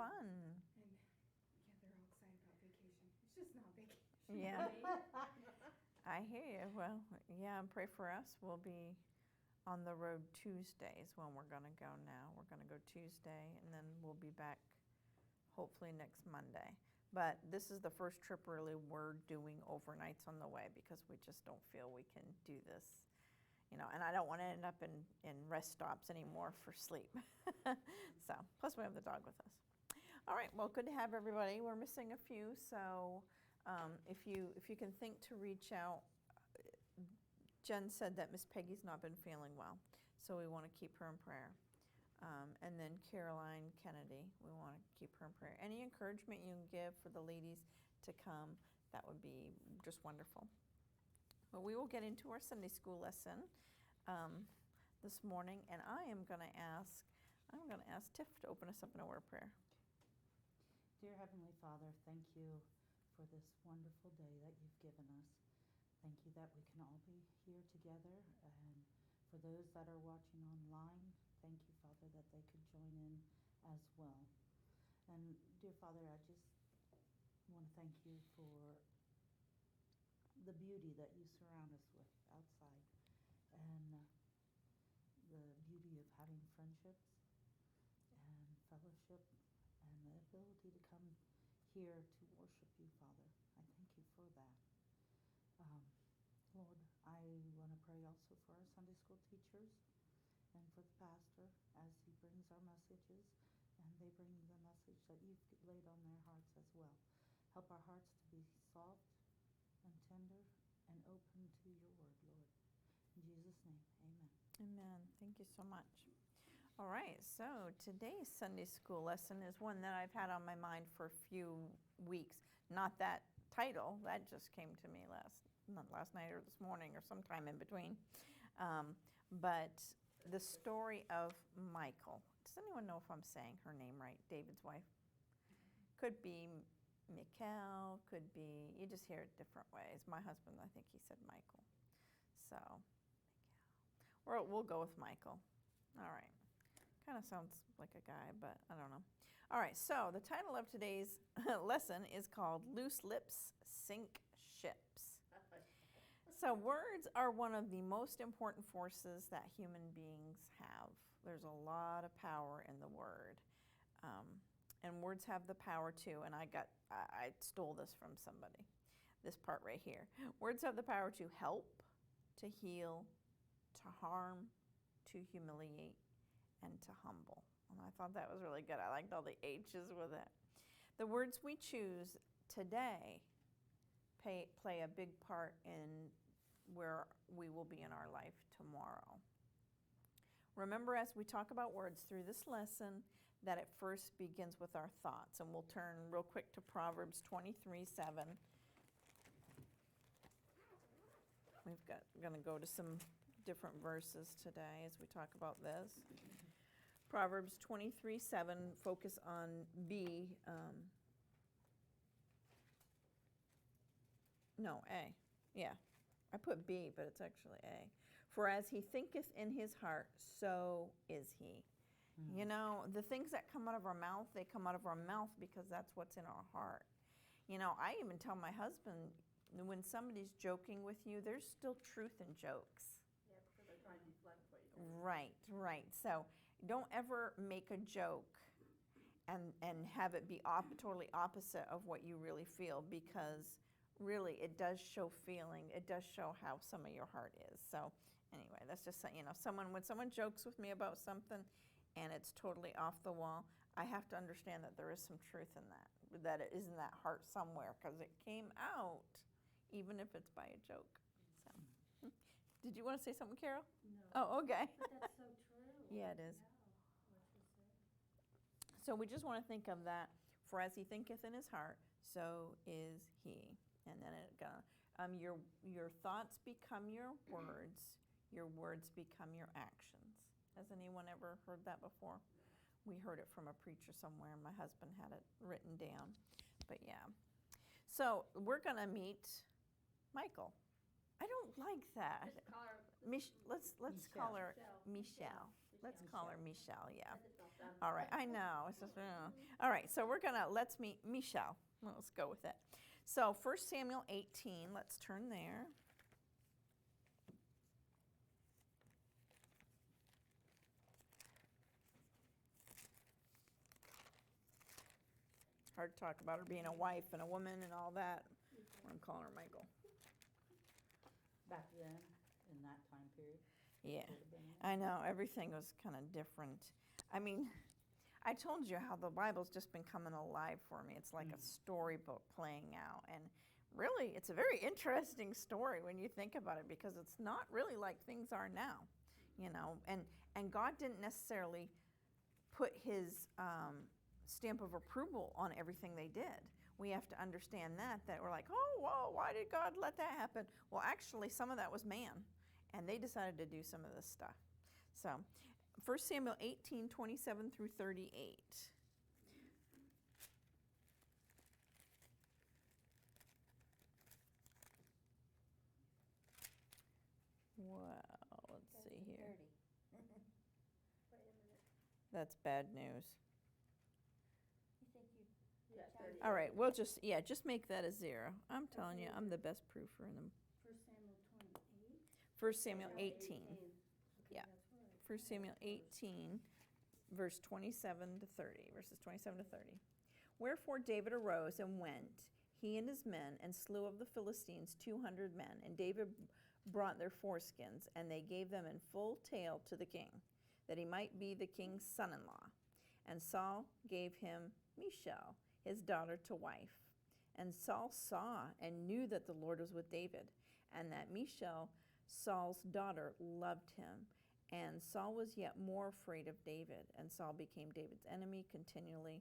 fun. And yeah, they're all excited about vacation. It's just not vacation. Yeah. I hear you. Well, yeah, and pray for us. We'll be on the road Tuesdays when we're going to go now. We're going to go Tuesday, and then we'll be back hopefully next Monday. But this is the first trip really we're doing overnights on the way because we just don't feel we can do this. You know, and I don't want to end up in rest stops anymore for sleep. So, plus we have the dog with us. All right, well, good to have everybody. We're missing a few, so if you can think to reach out. Jen said that Miss Peggy's not been feeling well, so we want to keep her in prayer. And then Caroline Kennedy, we want to keep her in prayer. Any encouragement you can give for the ladies to come, that would be just wonderful. But we will get into our Sunday school lesson this morning, and I'm going to ask Tiff to open us up in a word of prayer. Dear Heavenly Father, thank you for this wonderful day that you've given us. Thank you that we can all be here together, and for those that are watching online, thank you, Father, that they could join in as well. And dear Father, I just want to thank you for the beauty that you surround us with outside, and the beauty of having friendships and fellowship and the ability to come here to worship you, Father. I thank you for that. Lord, I want to pray also for our Sunday school teachers and for the pastor as he brings our messages, and they bring the message that you've laid on their hearts as well. Help our hearts to be soft and tender and open to your word, Lord. In Jesus' name, amen. Amen. Thank you so much. All right, so today's Sunday school lesson is one that I've had on my mind for a few weeks. Not that title, that just came to me not last night or this morning or sometime in between. But the story of Michal. Does anyone know if I'm saying her name right? David's wife? Could be Michal, could be, you just hear it different ways. My husband, I think he said Michael. So, Michal. We'll go with Michal. All right. Kind of sounds like a guy, but I don't know. All right, so the title of today's lesson is called Loose Lips Sink Ships. So words are one of the most important forces that human beings have. There's a lot of power in the word. And words have the power too, and I stole this from somebody, this part right here. Words have the power to help, to heal, to harm, to humiliate, and to humble. And I thought that was really good. I liked all the H's with it. The words we choose today play a big part in where we will be in our life tomorrow. Remember, as we talk about words through this lesson, that it first begins with our thoughts. And we'll turn real quick to Proverbs 23:7. We're going to go to some different verses today as we talk about this. Proverbs 23:7, focus on B. A. Yeah, I put B, but it's actually A. For as he thinketh in his heart, so is he. You know, the things that come out of our mouth, they come out of our mouth because that's what's in our heart. You know, I even tell my husband, when somebody's joking with you, there's still truth in jokes. Yeah, because they're trying to deflect what you're doing. Right. So don't ever make a joke and have it be totally opposite of what you really feel, because really it does show feeling. It does show how some of your heart is. So anyway, that's just, you know, when someone jokes with me about something and it's totally off the wall, I have to understand that there is some truth in that it is in that heart somewhere, because it came out, even if it's by a joke. So, did you want to say something, Carol? No. Oh, okay. But that's so true. Yeah, it is. Yeah, what you said. So we just want to think of that. For as he thinketh in his heart, so is he. And then it goes, your thoughts become your words become your actions. Has anyone ever heard that before? We heard it from a preacher somewhere. My husband had it written down. But yeah. So we're going to meet Michal. I don't like that. Just call her. Let's call her Michelle. let's call her Michelle, yeah. Send it off down. All right, I know. It's just, all right, so let's meet Michelle. Let's go with it. So 1 Samuel 18, let's turn there. Hard to talk about her being a wife and a woman and all that. I'm calling her Michael. Back then, in that time period. Yeah, would have been it. I know. Everything was kind of different. I mean, I told you how the Bible's just been coming alive for me. It's like a storybook playing out. And really, it's a very interesting story when you think about it, because it's not really like things are now, you know. And God didn't necessarily put his stamp of approval on everything they did. We have to understand that we're like, oh, whoa, why did God let that happen? Well, actually, some of that was man, and they decided to do some of this stuff. So 1 Samuel 18, 27 through 38. Well, let's see here. Wait a minute. That's bad news. You think you? Yeah, 30. All right, we'll just make that a 0. I'm telling you, I'm the best proofer in them. First Samuel 28. 1 Samuel 18. Okay, Yeah. that's right. 1 Samuel 18, verse 27 to 30, verses 27 to 30. Wherefore David arose and went, he and his men, and slew of the Philistines 200 men. And David brought their foreskins, and they gave them in full tale to the king, that he might be the king's son-in-law. And Saul gave him Michal, his daughter, to wife. And Saul saw and knew that the Lord was with David, and that Michal, Saul's daughter, loved him. And Saul was yet more afraid of David, and Saul became David's enemy continually.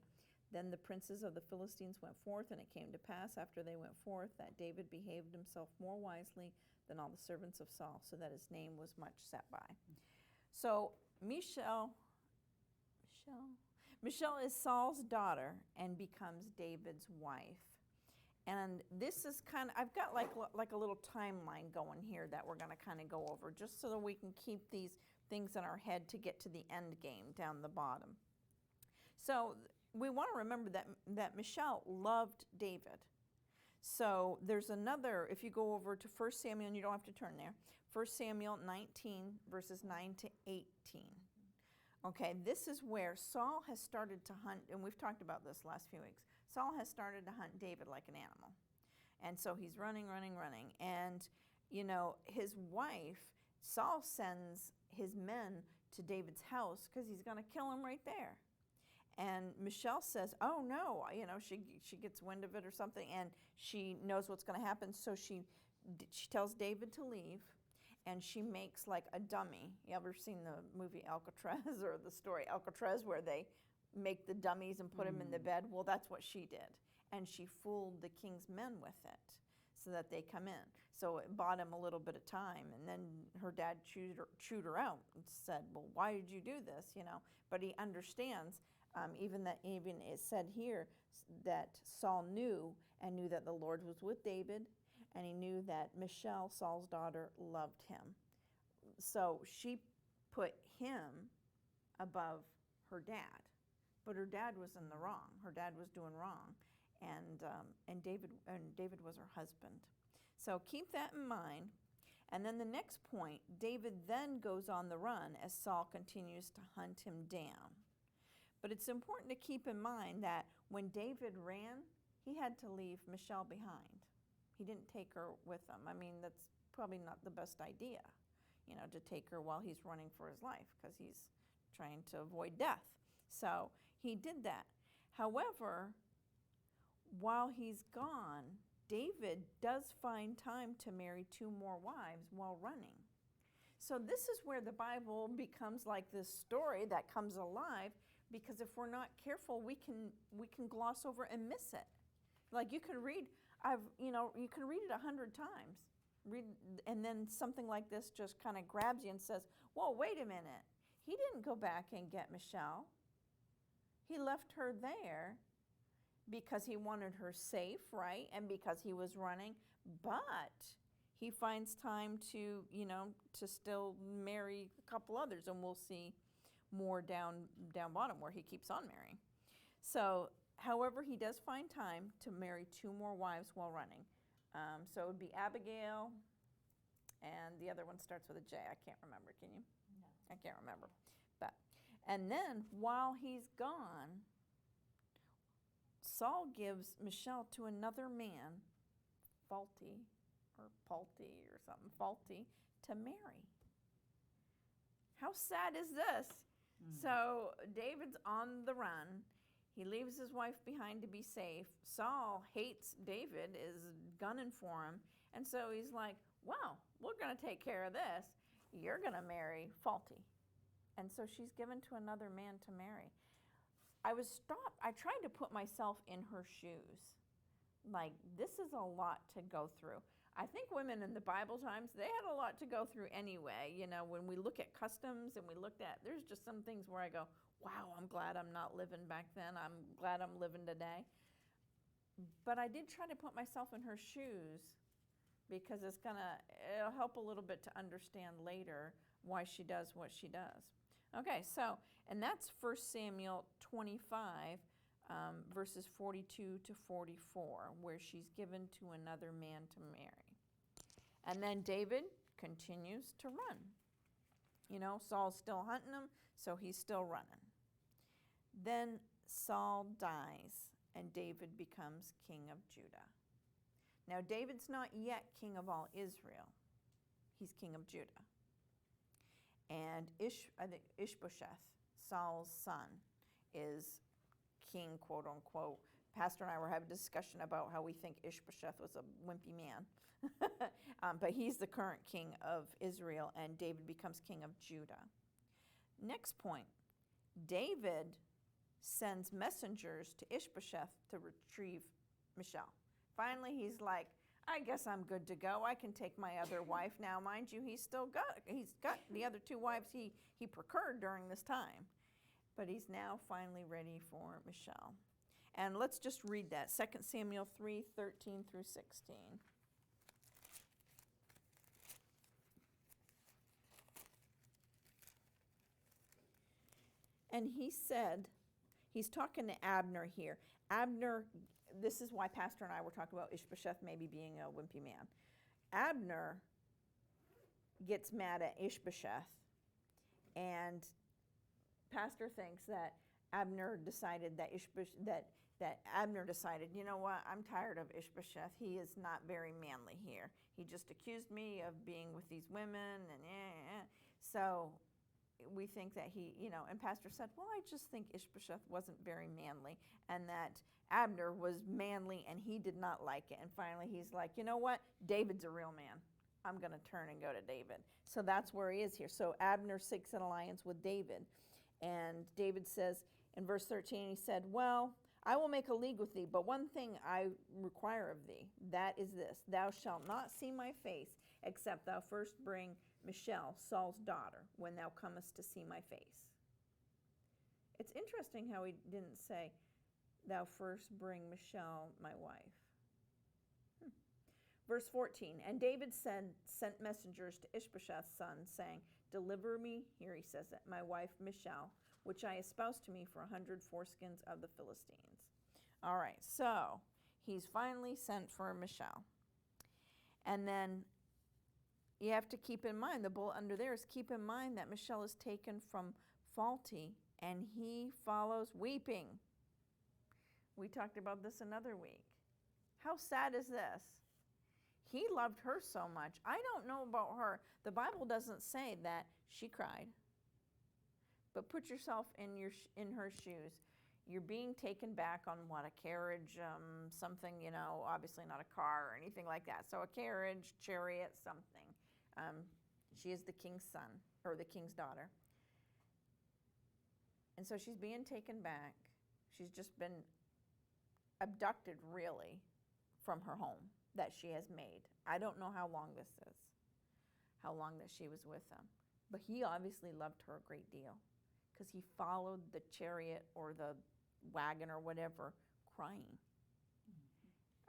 Then the princes of the Philistines went forth, and it came to pass after they went forth that David behaved himself more wisely than all the servants of Saul, so that his name was much set by. So Michal is Saul's daughter and becomes David's wife. And this is kind of, I've got like a little timeline going here that we're going to kind of go over, just so that we can keep these things in our head to get to the end game down the bottom. So we want to remember that Michal loved David. So there's another, if you go over to 1 Samuel, and you don't have to turn there, 1 Samuel 19, verses 9 to 18. Okay, this is where Saul has started to hunt, and we've talked about this last few weeks. Saul has started to hunt David like an animal. And so he's running. And, you know, his wife, Saul sends his men to David's house because he's going to kill him right there. And Michal says, oh, no, you know, she gets wind of it or something, and she knows what's going to happen. So she tells David to leave, and she makes like a dummy. You ever seen the movie Alcatraz or the story Alcatraz, where they make the dummies and put them in the bed? Well, that's what she did. And she fooled the king's men with it so that they come in. So it bought him a little bit of time. And then her dad chewed her out and said, well, why did you do this? You know, but he understands, even it said here that Saul knew that the Lord was with David, and he knew that Michal, Saul's daughter, loved him. So she put him above her dad. But her dad was in the wrong. Her dad was doing wrong, and David was her husband. So keep that in mind. And then the next point, David then goes on the run as Saul continues to hunt him down. But it's important to keep in mind that when David ran, he had to leave Michal behind. He didn't take her with him. I mean, that's probably not the best idea, you know, to take her while he's running for his life, because he's trying to avoid death. So he did that. However, while he's gone, David does find time to marry 2 more wives while running. So this is where the Bible becomes like this story that comes alive, because if we're not careful, we can gloss over and miss it. Like you can read, you can read it 100 times, and then something like this just kind of grabs you and says, whoa, wait a minute. He didn't go back and get Michal. He left her there because he wanted her safe, right? And because he was running. But he finds time to still marry a couple others, and we'll see more down bottom where he keeps on marrying. So, however, he does find time to marry 2 more wives while running. So it would be Abigail, and the other one starts with a J. I can't remember. Can you? No. I can't remember. And then while he's gone, Saul gives Michelle to another man, Faulty or something, to marry. How sad is this? So David's on the run. He leaves his wife behind to be safe. Saul hates David, is gunning for him. And so he's like, well, we're going to take care of this. You're going to marry Faulty. And so she's given to another man to marry. I tried to put myself in her shoes. Like, this is a lot to go through. I think women in the Bible times, they had a lot to go through anyway. You know, when we look at customs and we looked at, there's just some things where I go, wow, I'm glad I'm not living back then. I'm glad I'm living today. But I did try to put myself in her shoes because it'll help a little bit to understand later why she does what she does. Okay, so, and that's 1 Samuel 25, verses 42 to 44, where she's given to another man to marry. And then David continues to run. You know, Saul's still hunting him, so he's still running. Then Saul dies, and David becomes king of Judah. Now, David's not yet king of all Israel. He's king of Judah. And Ishbosheth, Saul's son, is king, quote unquote. Pastor and I were having a discussion about how we think Ishbosheth was a wimpy man. But he's the current king of Israel, and David becomes king of Judah. Next point, David sends messengers to Ishbosheth to retrieve Michelle. Finally, he's like, I guess I'm good to go. I can take my other wife now. Mind you, he's got the other 2 wives he procured during this time. But he's now finally ready for Michelle. And let's just read that, 2 Samuel 3:13 through 16. And he said, he's talking to Abner here. Abner, this is why Pastor and I were talking about Ishbosheth maybe being a wimpy man. Abner gets mad at Ishbosheth, and Pastor thinks that Abner decided you know what, I'm tired of Ishbosheth. He is not very manly here. He just accused me of being with these women, and so we think that he, you know, and Pastor said, well, I just think Ishbosheth wasn't very manly, and that Abner was manly, and he did not like it. And finally, he's like, you know what? David's a real man. I'm going to turn and go to David. So that's where he is here. So Abner seeks an alliance with David. And David says in verse 13, he said, well, I will make a league with thee, but one thing I require of thee, that is this, thou shalt not see my face, except thou first bring Michelle, Saul's daughter, when thou comest to see my face. It's interesting how he didn't say, thou first bring Michelle, my wife. Verse 14, and David sent messengers to Ishbosheth's son, saying, deliver me, here he says it, my wife Michelle, which I espoused to me for 100 foreskins of the Philistines. All right, so he's finally sent for Michelle. And then you have to keep in mind, the bullet under there is keep in mind that Michelle is taken from Faulty, and he follows weeping. We talked about this another week. How sad is this? He loved her so much. I don't know about her. The Bible doesn't say that she cried. But put yourself in her shoes. You're being taken back on what, a carriage, something, you know, obviously not a car or anything like that. So a carriage, chariot, something. She is the king's son, or the king's daughter. And so she's being taken back. She's just been abducted, really, from her home that she has made. I don't know how long this is, how long that she was with him. But he obviously loved her a great deal because he followed the chariot or the wagon or whatever crying.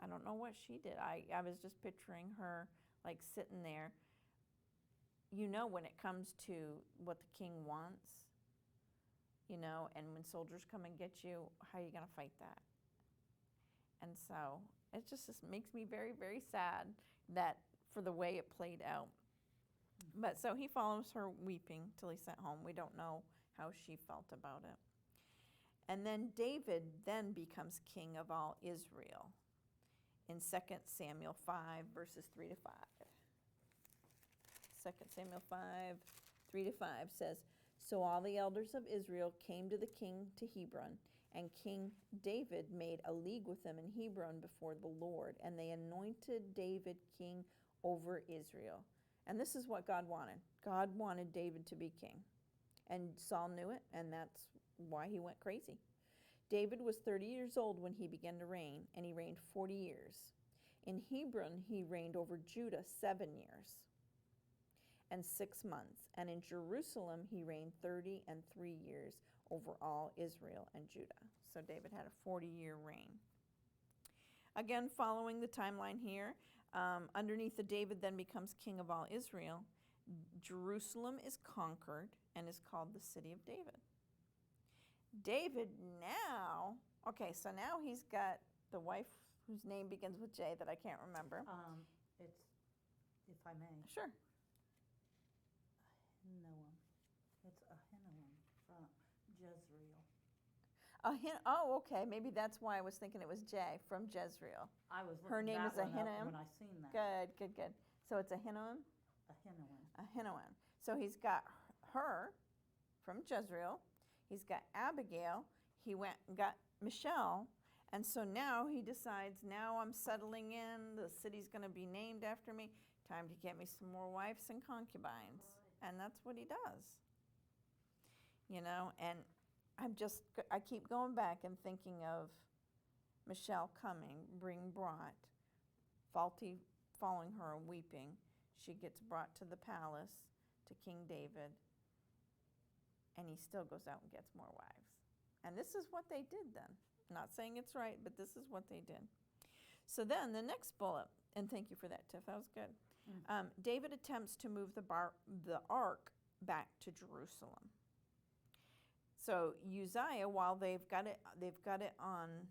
I don't know what she did. I was just picturing her like sitting there. You know, when it comes to what the king wants, and when soldiers come and get you, how are you going to fight that? And so it just makes me very, very sad that for the way it played out. But so he follows her weeping till he's sent home. We don't know how she felt about it. And then David then becomes king of all Israel in 2 Samuel 5, verses 3 to 5. 2 Samuel 5, 3 to 5 says, So all the elders of Israel came to the king to Hebron, and King David made a league with them in Hebron before the Lord, and they anointed David king over Israel. And this is what God wanted. God wanted David to be king. And Saul knew it, and that's why he went crazy. David was 30 years old when he began to reign, and he reigned 40 years. In Hebron, he reigned over Judah 7 years and 6 months. And in Jerusalem, he reigned 30 and 3 years over all Israel and Judah. So David had a 40-year reign. Again, following the timeline here, underneath the David then becomes king of all Israel. Jerusalem is conquered and is called the city of David. David now, so now he's got the wife whose name begins with J that I can't remember. It's, if I may, Sure. Ahinoam. It's Ahinoam from Jezreel. Okay. Maybe that's why I was thinking it was J, from Jezreel. I was Her looking name that is one up Ahinoam? when I seen that. Good. So it's Ahinoam? Ahinoam. Ahinoam. So he's got her from Jezreel. He's got Abigail. He went and got Michelle. And so now he decides, now I'm settling in. The city's going to be named after me. Time to get me some more wives and concubines. And that's what he does. And I keep going back and thinking of Michelle coming, being brought, following her and weeping. She gets brought to the palace, to King David, and he still goes out and gets more wives. And this is what they did then. Not saying it's right, but this is what they did. So then the next bullet, and thank you for that, Tiff, that was good. David attempts to move the ark back to Jerusalem. So Uzziah, while they've got it on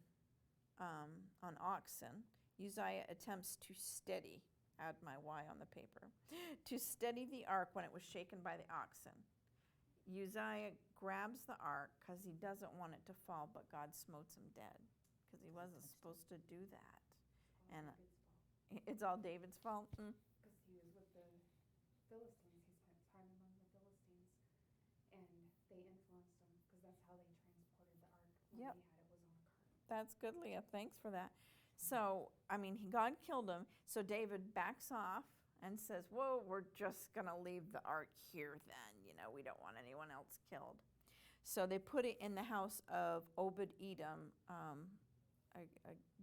oxen, Uzziah attempts to steady, add my Y on the paper, to steady the ark when it was shaken by the oxen. Uzziah grabs the ark because he doesn't want it to fall, but God smotes him dead because he wasn't supposed to do that. And it's all David's fault? Because he was with the Philistines. He spent time among the Philistines, and they influenced him because that's how they transported the ark when Yep. they had it was on a cart. That's good, Leah. Thanks for that. So, God killed him. So David backs off and says, whoa, we're just going to leave the ark here then. We don't want anyone else killed. So they put it in the house of Obed-Edom, a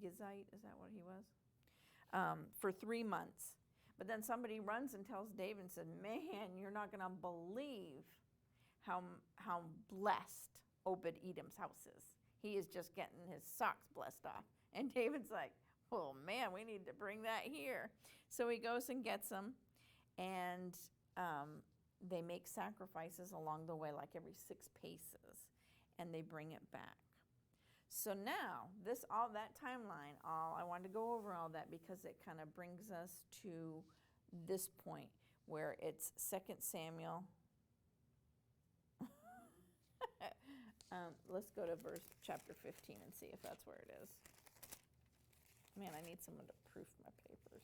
Gizite, is that what he was? For 3 months. But then somebody runs and tells David and said, man, you're not going to believe how blessed Obed-Edom's house is. He is just getting his socks blessed off. And David's like, oh man, we need to bring that here. So he goes and gets them, and they make sacrifices along the way, like every 6 paces, and they bring it back. So now, all that timeline, I wanted to go over all that because it kind of brings us to this point where it's 2 Samuel. Let's go to chapter 15 and see if that's where it is. Man, I need someone to proof my papers.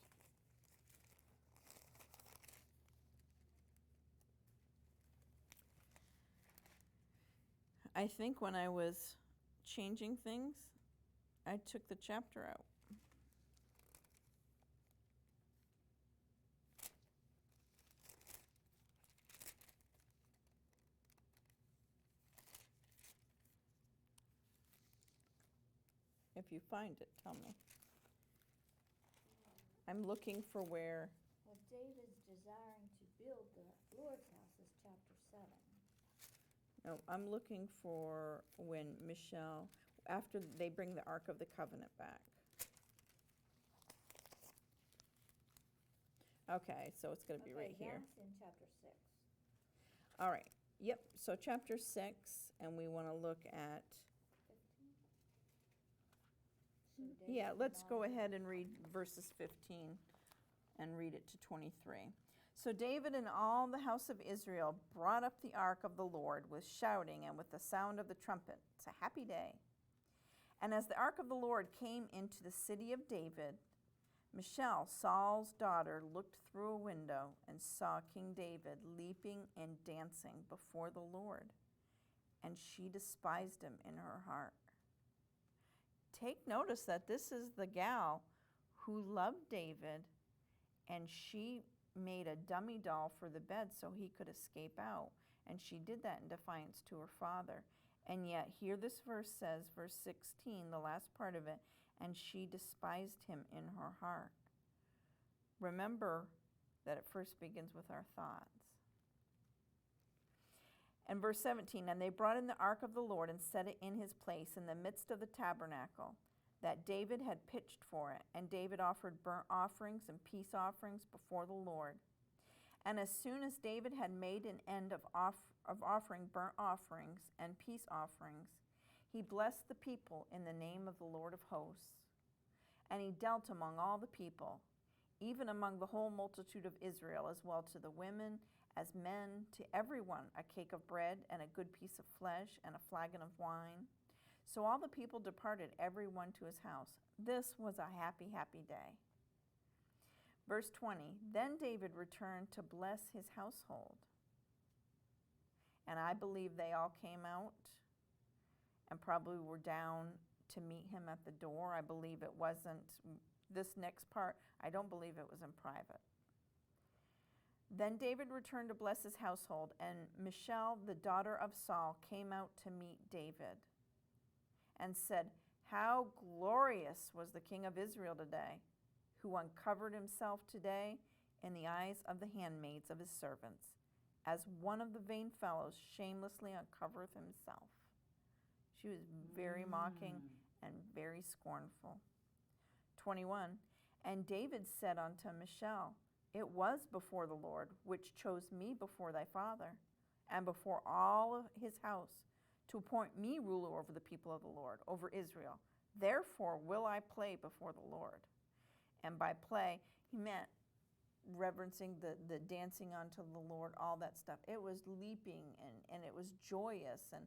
I think when I was changing things, I took the chapter out. If you find it, tell me. I'm looking for where. Well, David's desiring to build the Lord's house is chapter 7. No, I'm looking for when Michelle, after they bring the Ark of the Covenant back. Okay, so it's going to be right here. That's in chapter 6. All right, Yep, so chapter 6, and we want to look at, 15? So yeah, David let's go not- ahead and read verses 15 and read it to 23. So David and all the house of Israel brought up the ark of the Lord with shouting and with the sound of the trumpet. It's a happy day. And as the ark of the Lord came into the city of David, Michal, Saul's daughter, looked through a window and saw King David leaping and dancing before the Lord, and she despised him in her heart. Take notice that this is the gal who loved David, and she made a dummy doll for the bed so he could escape out. And she did that in defiance to her father. And yet, here this verse says, verse 16, the last part of it, and she despised him in her heart. Remember that it first begins with our thoughts. And verse 17, and they brought in the ark of the Lord and set it in his place in the midst of the tabernacle that David had pitched for it. And David offered burnt offerings and peace offerings before the Lord. And as soon as David had made an end of offering burnt offerings and peace offerings, he blessed the people in the name of the Lord of hosts. And he dealt among all the people, even among the whole multitude of Israel, as well to the women as men, to everyone a cake of bread and a good piece of flesh and a flagon of wine. So all the people departed, every one to his house. This was a happy, happy day. Verse 20, then David returned to bless his household. And I believe they all came out and probably were down to meet him at the door. I believe it wasn't, this next part, I don't believe it was in private. Then David returned to bless his household, and Michal, the daughter of Saul, came out to meet David and said, how glorious was the king of Israel today, who uncovered himself today in the eyes of the handmaids of his servants, as one of the vain fellows shamelessly uncovereth himself. She was very mocking and very scornful. 21, and David said unto Michal, it was before the Lord, which chose me before thy father, and before all of his house, to appoint me ruler over the people of the Lord, over Israel. Therefore will I play before the Lord. And by play, he meant reverencing the dancing unto the Lord, all that stuff. It was leaping and it was joyous and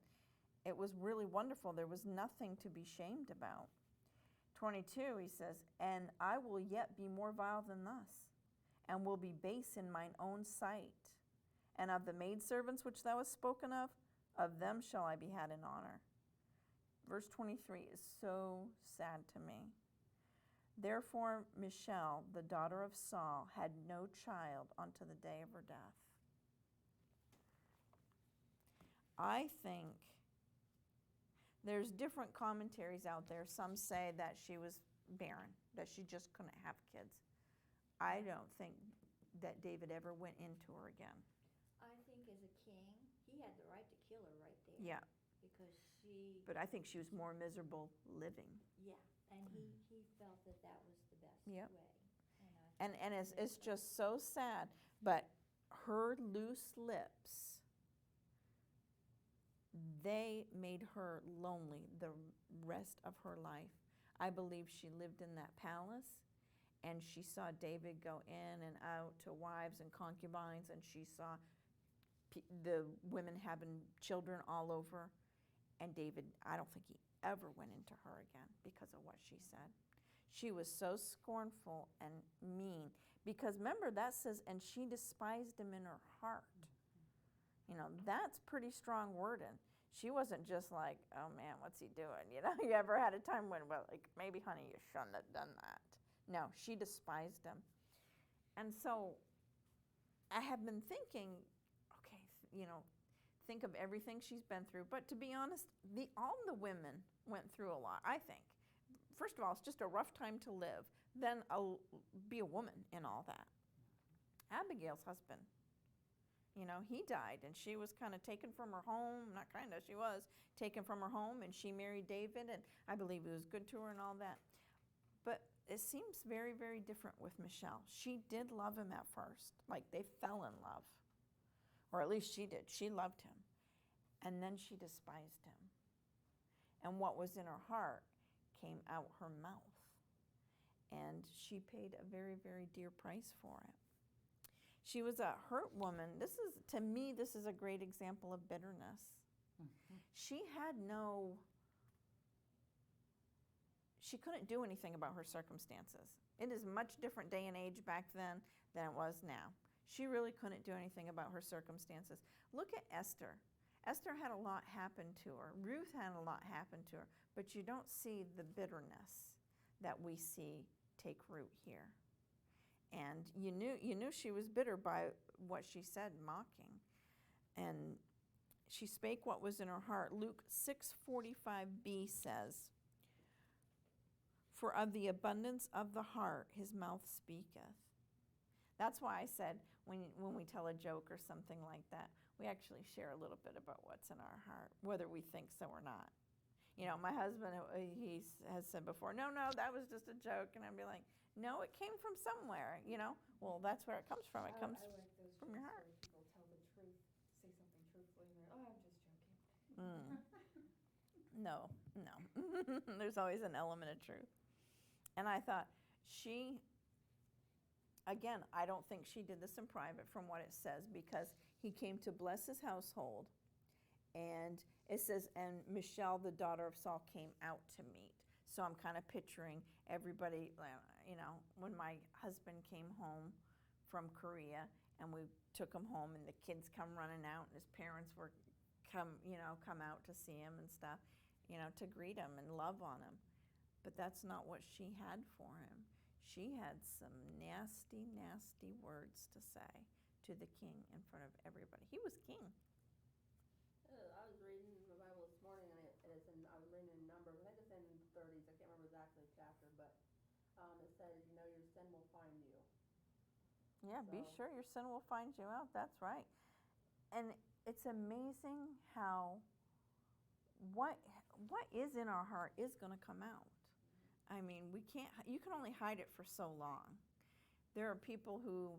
it was really wonderful. There was nothing to be shamed about. 22, he says, and I will yet be more vile than thus, and will be base in mine own sight. And of the maidservants which thou hast spoken of them shall I be had in honor. Verse 23 is so sad to me. Therefore Michal, the daughter of Saul, had no child unto the day of her death. I think there's different commentaries out there. Some say that she was barren, that she just couldn't have kids. I don't think that David ever went into her again. I think as a king, he had the right to kill her right there. Yeah, Because she, but I think she was more miserable living. yeah, and he felt that that was the best Yep. way. And it's just so sad. But her loose lips, they made her lonely the rest of her life. I believe she lived in that palace, and she saw David go in and out to wives and concubines, and she saw the women having children all over. And David, I don't think he ever went into her again because of what she said. She was so scornful and mean. Because remember, that says, and she despised him in her heart. You know, that's pretty strong wording. She wasn't just like, oh man, what's he doing? You know, you ever had a time when, well, like, maybe honey, you shouldn't have done that. No, she despised him. And so I have been thinking, okay, you know, think of everything she's been through. But to be honest, all the women went through a lot, I think. First of all, it's just a rough time to live. Then be a woman in all that. Abigail's husband, you know, he died, and she was kind of taken from her home. Not kind of, she was taken from her home, and she married David, and I believe he was good to her and all that. But it seems very, very different with Michal. She did love him at first, like they fell in love. or at least she did. She loved him. And then she despised him. And what was in her heart came out her mouth. And she paid a very, very dear price for it. She was a hurt woman. To me, this is a great example of bitterness. Mhm. She couldn't do anything about her circumstances. It is a much different day and age back then than it was now. She really couldn't do anything about her circumstances. Look at Esther. Esther had a lot happen to her. Ruth had a lot happen to her, but you don't see the bitterness that we see take root here. And you knew she was bitter by what she said, mocking. And she spake what was in her heart. Luke 6:45b says, "For of the abundance of the heart his mouth speaketh." That's why I said when we tell a joke or something like that, we actually share a little bit about what's in our heart, whether we think so or not. My husband, he has said before, no, that was just a joke. And I'd be like, no, it came from somewhere, Well, that's where it comes from. It comes I like those from your jokes heart. where people tell the truth, say something truthfully, and they're, oh, I'm just joking. No. There's always an element of truth. And I thought, again, I don't think she did this in private from what it says, because he came to bless his household. And it says, and Michelle, the daughter of Saul, came out to meet. So I'm kind of picturing everybody, when my husband came home from Korea and we took him home and the kids come running out and his parents were come out to see him and stuff, to greet him and love on him. But that's not what she had for him. She had some nasty, nasty words to say to the king in front of everybody. He was king. I was reading the Bible this morning, and I was reading in Numbers. I think it's in 30s. I can't remember exactly the chapter, but it says, your sin will find you. Yeah, be So- sure your sin will find you out. That's right. And it's amazing how what is in our heart is going to come out. I mean, you can only hide it for so long. There are people who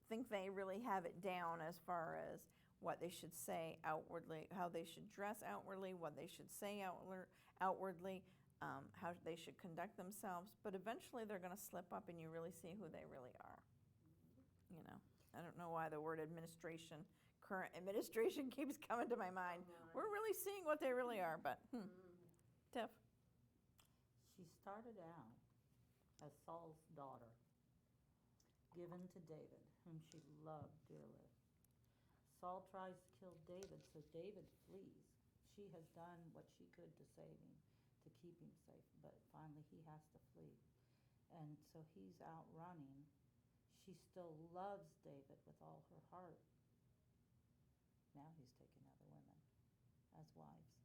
think they really have it down as far as what they should say outwardly, how they should dress outwardly, what they should say outwardly, how they should conduct themselves. But eventually they're going to slip up and you really see who they really are. I don't know why the word current administration keeps coming to my mind. We're really seeing what they really are, but Tiff. She started out as Saul's daughter, given to David, whom she loved dearly. Saul tries to kill David, so David flees. She has done what she could to save him, to keep him safe, but finally he has to flee. And so he's out running. She still loves David with all her heart. Now he's taking other women as wives.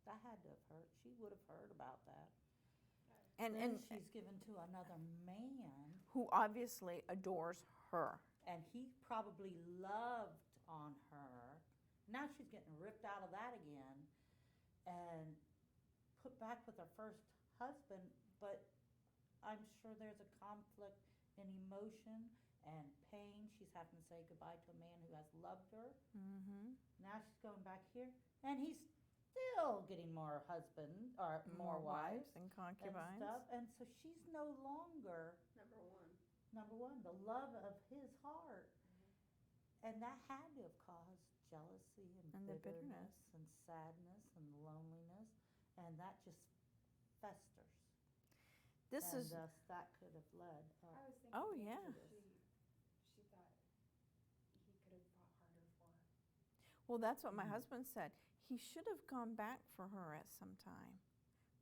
That had to have hurt. She would have heard about that. And she's given to another man, who obviously adores her. and he probably loved on her. Now she's getting ripped out of that again and put back with her first husband, but I'm sure there's a conflict in emotion and pain. She's having to say goodbye to a man who has loved her. Mm-hmm. Now she's going back here, and he's still getting more more wives and and concubines. stuff. And so she's no longer Number one. the love of his heart. And that had to have caused jealousy And the bitterness. and sadness and loneliness, and that just festers. This and is thus that could have led I up. was thinking. Oh, maybe yeah. She thought he could have fought harder for her. well. That's what my Mhm. husband said. He should have gone back for her at some time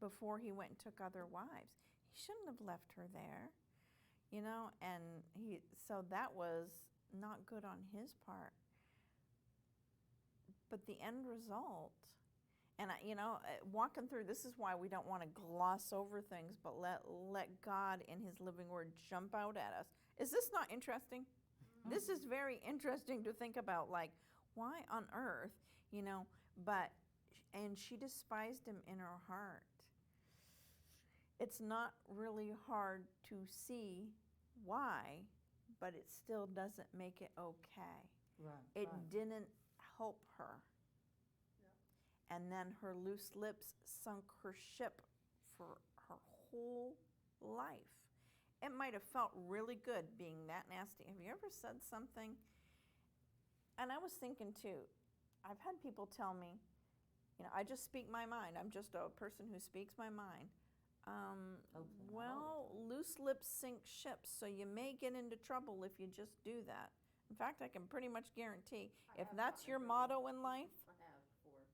before he went and took other wives. He shouldn't have left her there, And so that was not good on his part. But the end result, and walking through, this is why we don't want to gloss over things, but let God in His living word jump out at us. Is this not interesting? This is very interesting to think about, like, why on earth, and she despised him in her heart. It's not really hard to see why, but it still doesn't make it okay. Right. It right. didn't help her. Yeah. And then her loose lips sunk her ship for her whole life. It might have felt really good being that nasty. Have you ever said something? And I was thinking too, I've had people tell me, I just speak my mind. I'm just a person who speaks my mind. Hopefully not all the Well, time. loose lips sink ships, so you may get into trouble if you just do that. In fact, I can pretty much guarantee I if have that's gotten your in trouble. motto in life, I have before.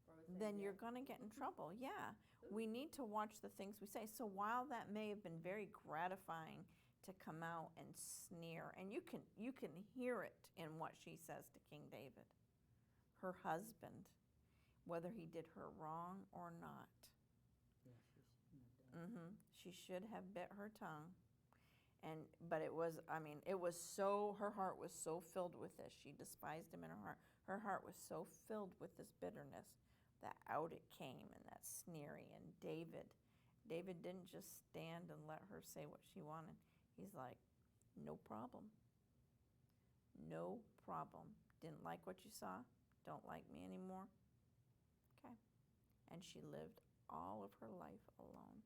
Where I was saying then yes. you're going to get in trouble. Yeah. We need to watch the things we say. So while that may have been very gratifying to come out and sneer, and you can hear it in what she says to King David, her husband, whether he did her wrong or not. Yeah, she shouldn't have done. She should have bit her tongue. But it was, it was so, her heart was so filled with this. She despised him in her heart. Her heart was so filled with this bitterness that out it came, and that sneering. And David didn't just stand and let her say what she wanted. He's like, no problem. No problem. Didn't like what you saw? Don't like me anymore? Okay. And she lived all of her life alone.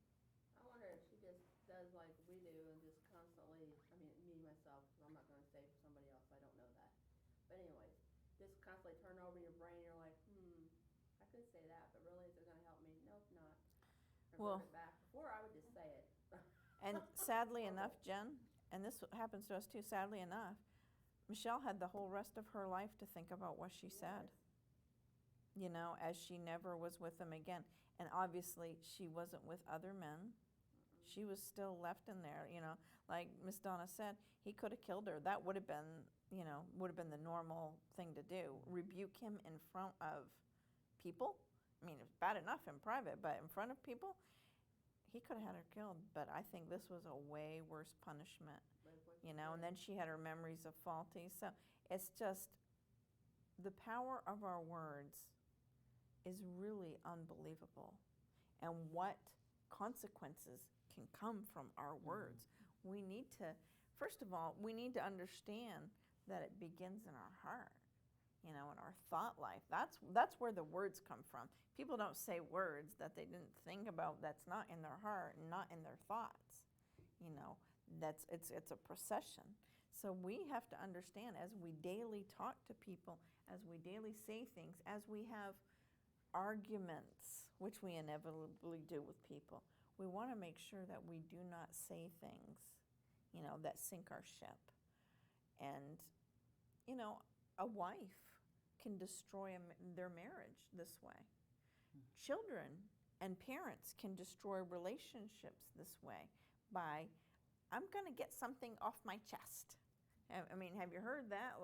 I wonder if she just does like we do and just constantly, me myself, 'cause I'm not going to say for somebody else, I don't know that. But anyways, just constantly turn over your brain, you're like, I could say that, but really is it going to help me? Nope, not. Well- Revert it back. Before I would just say it. And sadly enough, Jen, and this happens to us too, sadly enough, Michelle had the whole rest of her life to think about what she said, as she never was with him again. And obviously, she wasn't with other men. She was still left in there, like Miss Donna said, he could have killed her. That would have been, the normal thing to do. Rebuke him in front of people. It's bad enough in private, but in front of people, he could have had her killed. But I think this was a way worse punishment, and then she had her memories of faulty. So it's just, the power of our words is really unbelievable. And what consequences can come from our words. We need to, first of all, we need to understand that it begins in our heart, in our thought life. That's where the words come from. People don't say words that they didn't think about, that's not in their heart and not in their thoughts. It's a procession. So we have to understand, as we daily talk to people, as we daily say things, as we have arguments, which we inevitably do with people, we want to make sure that we do not say things, that sink our ship. And, a wife can destroy their marriage this way. Children and parents can destroy relationships this way by, I'm going to get something off my chest. Have you heard that?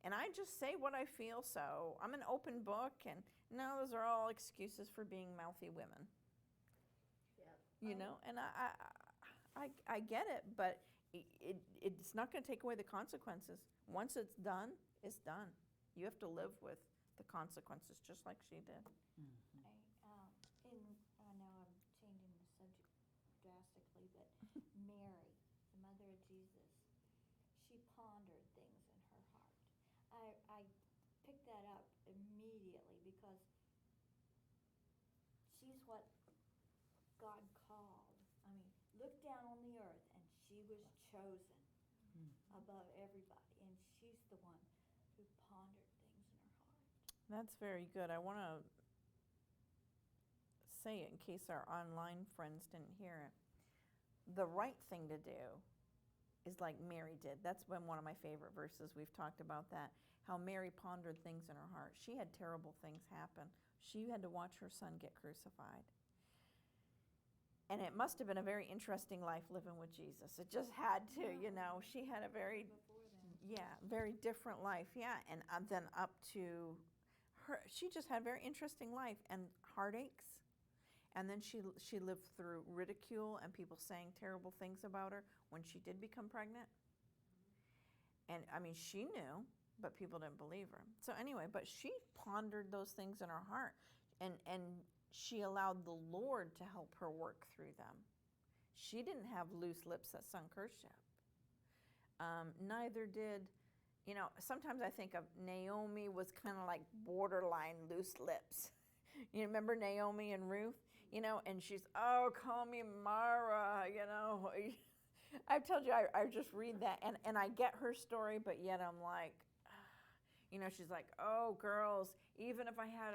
And I just say what I feel, so I'm an open book, and no, those are all excuses for being mouthy women. Yeah. And I get it, but it's not going to take away the consequences. Once it's done, it's done. You have to live with the consequences, just like she did. I know I'm changing the subject drastically, but Mary, the mother of Jesus, she pondered things in her heart. I picked that up immediately because she's what God called. Look down on the earth, and she was chosen above everybody, and she's the one who pondered things in her heart. That's very good. I want to say it in case our online friends didn't hear it. The right thing to do is like Mary did. That's been one of my favorite verses. We've talked about that, how Mary pondered things in her heart. She had terrible things happen. She had to watch her son get crucified. And it must have been a very interesting life living with Jesus. It just had to, She had a very, very different life. Yeah, and then up to her, she just had a very interesting life and heartaches. And then she lived through ridicule and people saying terrible things about her when she did become pregnant. And she knew, but people didn't believe her. So anyway, but she pondered those things in her heart. And she allowed the Lord to help her work through them. She didn't have loose lips that sunk her ship. Neither did, you know, sometimes I think of Naomi was kind of like borderline loose lips. You remember Naomi and Ruth? You know, and she's, oh, call me Mara, you know. I've told you, I just read that, and I get her story, but yet I'm like, you know, she's like, oh, girls, even if I had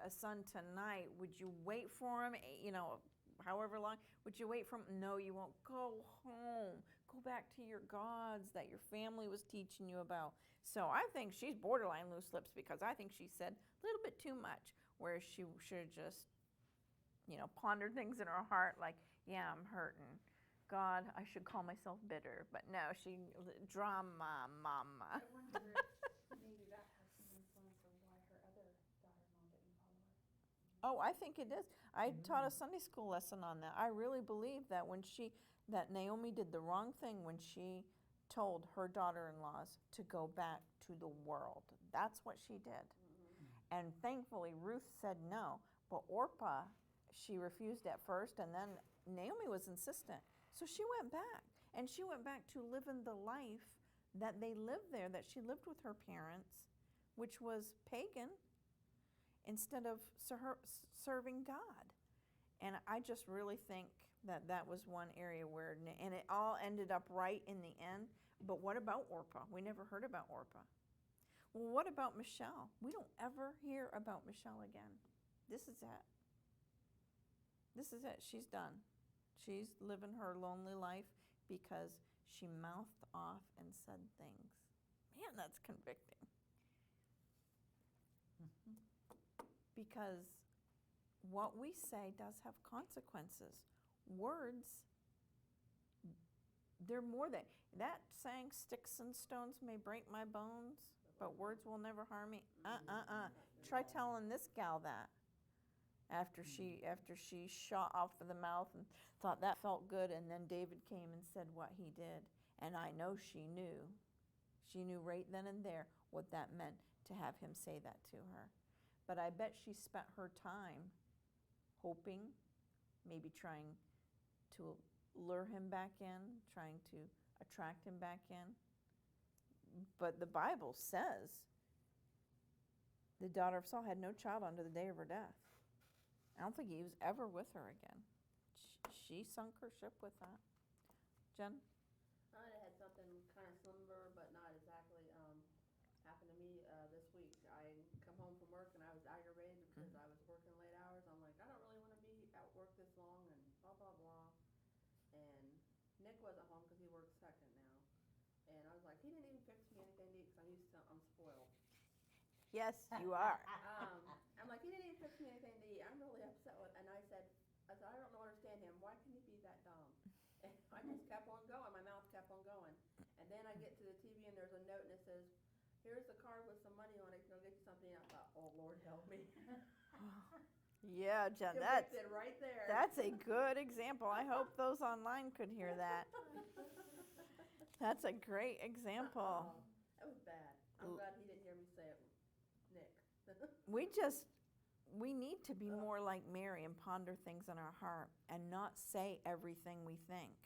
a son tonight, would you wait for him, you know, however long? Would you wait for him? No, you won't. Go home. Go back to your gods that your family was teaching you about. So I think she's borderline loose lips because I think she said a little bit too much, where she should have just, you know, pondered things in her heart like, yeah, I'm hurting. God, I should call myself bitter. But no, she, drama mama. I wonder if maybe that has some influence of why her other daughter-in-law didn't follow her. Oh, I think it is. I taught a Sunday school lesson on that. I really believe that that Naomi did the wrong thing when she told her daughter-in-laws to go back to the world. That's what she did. And thankfully, Ruth said no. But Orpah, she refused at first, and then Naomi was insistent. So she went back, and she went back to living the life that they lived there, that she lived with her parents, which was pagan, instead of serving God. And I just really think that was one area where, and it all ended up right in the end. But what about Orpah? We never heard about Orpah. Well, what about Michelle? We don't ever hear about Michelle again. This is it. This is it. She's done. She's living her lonely life because she mouthed off and said things. Man, that's convicting. Because what we say does have consequences. Words, they're more than that saying, sticks and stones may break my bones, but words will never harm me. Try telling this gal that after she shot off of the mouth and thought that felt good, and then David came and said what he did. And I know she knew. She knew right then and there what that meant to have him say that to her. But I bet she spent her time hoping, maybe trying to lure him back in, trying to attract him back in. But the Bible says the daughter of Saul had no child unto the day of her death. I don't think he was ever with her again. She sunk her ship with that. Jen? I had something kind of similar, but not exactly. Happened to me this week. I come home from work and I was aggravated because I was working late hours. I'm like, I don't really want to be at work this long and blah, blah, blah. And Nick wasn't home because he works second now. And I was like, he didn't even fix me anything to eat because I'm spoiled. Yes, you are. I'm like, he didn't even fix me anything to eat. I'm really upset with, and I said, I don't understand him. Why can he be that dumb? And I just kept on going. My mouth kept on going. And then I get to the TV and there's a note and it says, here's the card with some money on it. Go get you something. I thought, oh, Lord help me. Yeah, Jen, Convicted right there. that's a good example. I hope those online could hear that. That's a great example. That was bad. I'm glad he didn't hear me say it, Nick. We need to be more like Mary and ponder things in our heart and not say everything we think.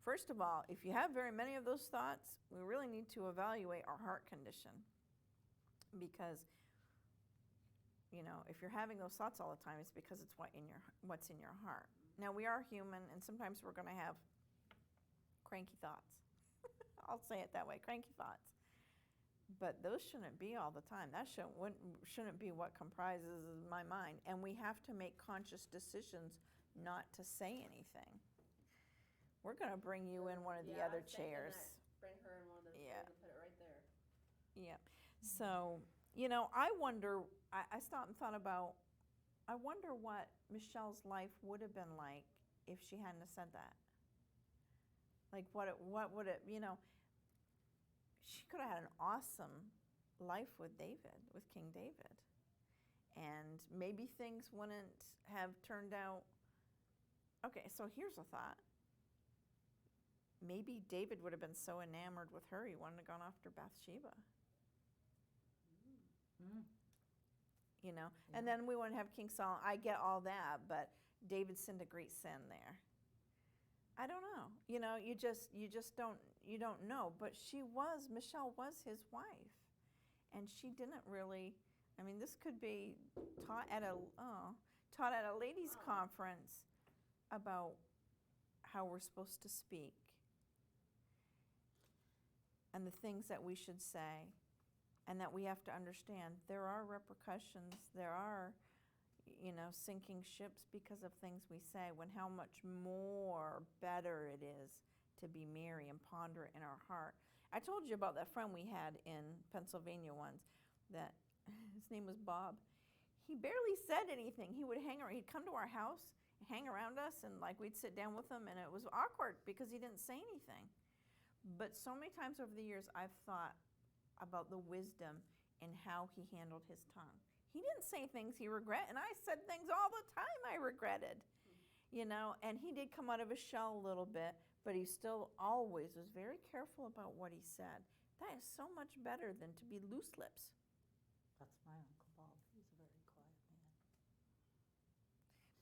First of all, if you have very many of those thoughts, we really need to evaluate our heart condition. Because, you know, if you're having those thoughts all the time, it's because it's what's in your heart. Now, we are human, and sometimes we're going to have cranky thoughts. I'll say it that way, cranky thoughts. But those shouldn't be all the time. That shouldn't be what comprises my mind. And we have to make conscious decisions not to say anything. We're going to bring you in one of the other chairs. Bring her in one of those chairs and put it right there. Yeah. So, you know, I wonder, I stopped and thought about, I wonder what Michelle's life would have been like if she hadn't have said that. Like what would it, you know, she could have had an awesome life with David, with King David. And maybe things wouldn't have turned out. Okay, so here's a thought. Maybe David would have been so enamored with her, he wouldn't have gone after Bathsheba. You know, and then we wouldn't have King Saul. I get all that, but David sinned a great sin there. I don't know. You know, you just don't know. But Michelle was his wife, and she didn't really. I mean, this could be taught at a ladies' conference about how we're supposed to speak and the things that we should say, and that we have to understand there are repercussions. There are, sinking ships because of things we say, when how much more better it is to be merry and ponder in our heart. I told you about that friend we had in Pennsylvania once, that his name was Bob. He barely said anything. He would he'd come to our house, hang around us, and like we'd sit down with him, and it was awkward because he didn't say anything. But so many times over the years, I've thought about the wisdom in how he handled his tongue. He didn't say things he regretted, and I said things all the time I regretted, and he did come out of his shell a little bit, but he still always was very careful about what he said. That is so much better than to be loose lips. That's my Uncle Bob. He's a very quiet man.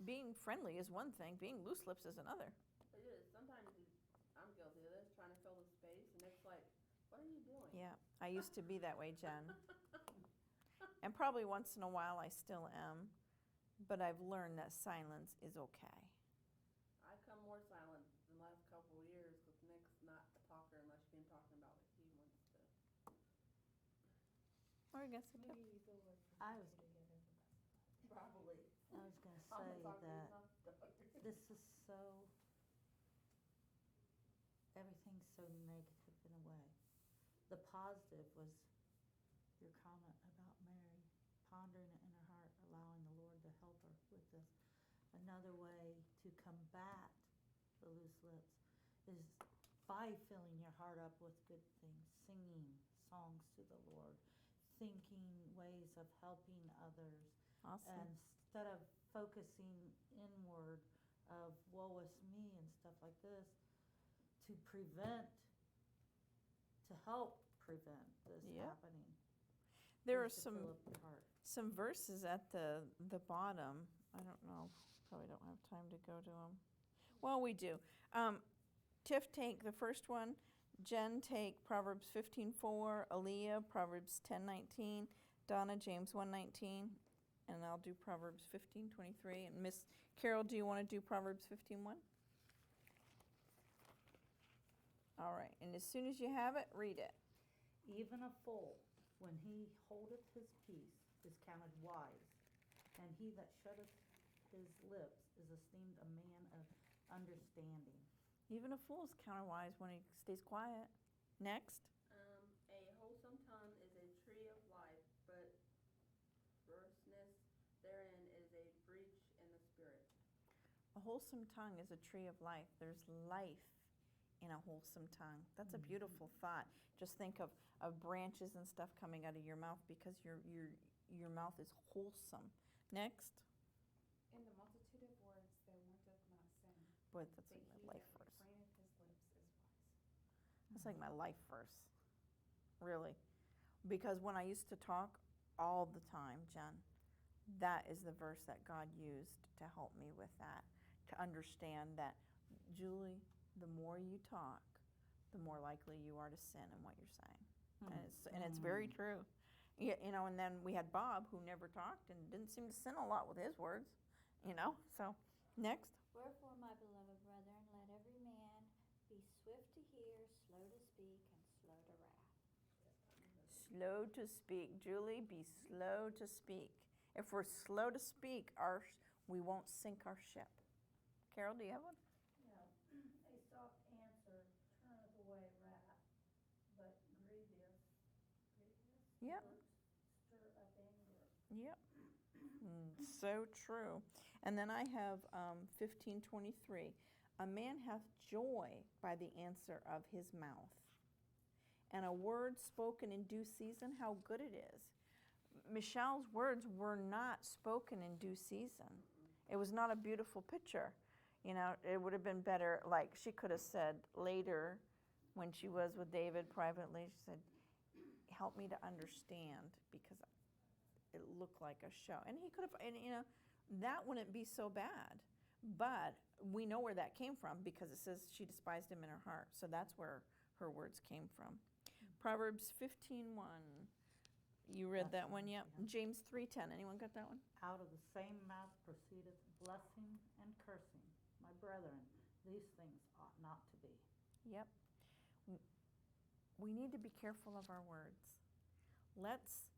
Being friendly is one thing, being loose lips is another. It is. Sometimes I'm guilty of this, trying to fill the space, and it's like, what are you doing? Yeah, I used to be that way, Jen. And probably once in a while I still am, but I've learned that silence is okay. I've come more silent in the last couple of years because Nick's not a talker unless you've been talking about what he wants to. Or I guess it Maybe use the word for I was- together the best. Probably. I was going to I'm say a talker, that he's not a talker. this is so, everything's so negative in a way. The positive was your comment about Mary, pondering it in her heart, allowing the Lord to help her with this. Another way to combat the loose lips is by filling your heart up with good things, singing songs to the Lord, thinking ways of helping others. Awesome. And instead of focusing inward of woe is me and stuff like this, to help prevent this Yep. happening. There are is to fill up your heart. some verses at the bottom. I don't know. Probably don't have time to go to them. Well, we do. Tiff, take the first one. Jen, take Proverbs 15:4. Aaliyah, Proverbs 10:19. Donna, James 1:19. And I'll do Proverbs 15:23. And Miss Carol, do you want to do Proverbs 15:1? All right. And as soon as you have it, read it. Even a fool, when he holdeth his peace, is counted wise, and he that shutteth his lips is esteemed a man of understanding. Even a fool's counted wise when he stays quiet. Next. A wholesome tongue is a tree of life, but perverseness therein is a breach in the spirit. A wholesome tongue is a tree of life. There's life in a wholesome tongue. That's a beautiful thought. Just think of branches and stuff coming out of your mouth because your mouth is wholesome. Next. In the multitude of words there wanteth not sin, Boy, that's but like he my life that verse. refraineth his lips is wise. That's like my life verse. Really. Because when I used to talk all the time, Jen, that is the verse that God used to help me with that. To understand that, Julie, the more you talk, the more likely you are to sin in what you're saying. And it's very true. And then we had Bob, who never talked and didn't seem to sin a lot with his words. So next. Wherefore, my beloved brethren, let every man be swift to hear, slow to speak, and slow to wrath. Slow to speak. Julie, be slow to speak. If we're slow to speak, we won't sink our ship. Carol, do you have one? A soft answer turneth away wrath, but grievous Yep. words stir up anger. Yep. So true. And then I have 15:23. A man hath joy by the answer of his mouth, and a word spoken in due season, how good it is. Michelle's words were not spoken in due season. It was not a beautiful picture. It would have been better, like she could have said later when she was with David privately, she said, help me to understand because it looked like a show. And he could have, that wouldn't be so bad. But we know where that came from because it says she despised him in her heart. So that's where her words came from. Proverbs 15:1. You read that one, yep. Yeah. James 3:10. Anyone got that one? Out of the same mouth proceedeth blessing and cursing. My brethren, these things ought not to be. Yep. We need to be careful of our words. Let's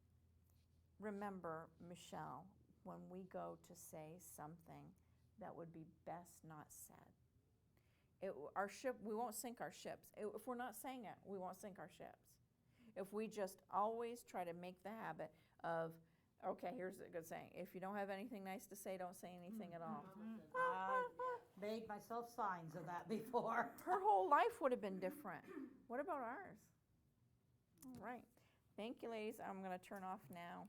remember, Michelle, when we go to say something that would be best not said. Our ship, we won't sink our ships. If we're not saying it, we won't sink our ships. If we just always try to make the habit of, okay, here's a good saying, if you don't have anything nice to say, don't say anything at all. I've made myself signs of that before. Her whole life would have been different. What about ours? All right. Thank you, ladies. I'm going to turn off now.